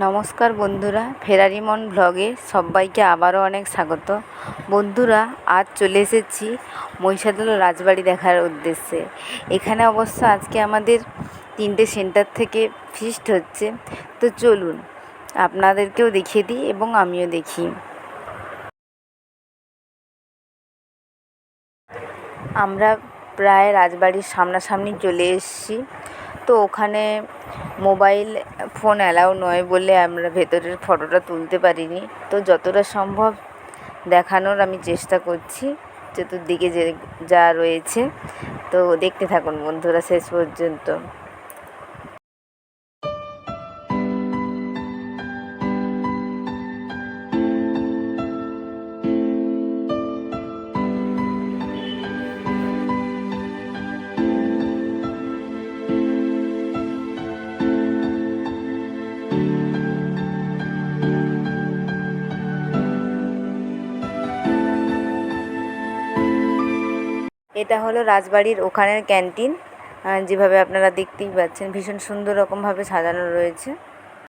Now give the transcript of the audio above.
নমস্কার বন্ধুরা, ফেরারি মন ব্লগে সবাইকে আবারও অনেক স্বাগত। বন্ধুরা, আজ চলে এসেছি মহিষাদল রাজবাড়ি দেখার উদ্দেশ্যে। এখানে অবশ্য আজকে আমাদের 3টে সেন্টার থেকে ফিস্ট হচ্ছে, তো চলুন আপনাদেরকেও দেখিয়ে দিই এবং আমিও দেখি। আমরা প্রায় রাজবাড়ির সামনাসামনি চলে এসেছি। তো ওখানে মোবাইল ফোন অ্যালাউ নয় বলে আমরা ভেতরের ফটোটা তুলতে পারিনি। তো যতটা সম্ভব দেখানোর আমি চেষ্টা করছি চতুর্দিকে যা রয়েছে। তো দেখতে থাকুন বন্ধুরা শেষ পর্যন্ত। এটা হলো রাজবাড়ির ওখানের ক্যান্টিন। যেভাবে আপনারা দেখতেই পাচ্ছেন, ভীষণ সুন্দর রকমভাবে সাজানো রয়েছে।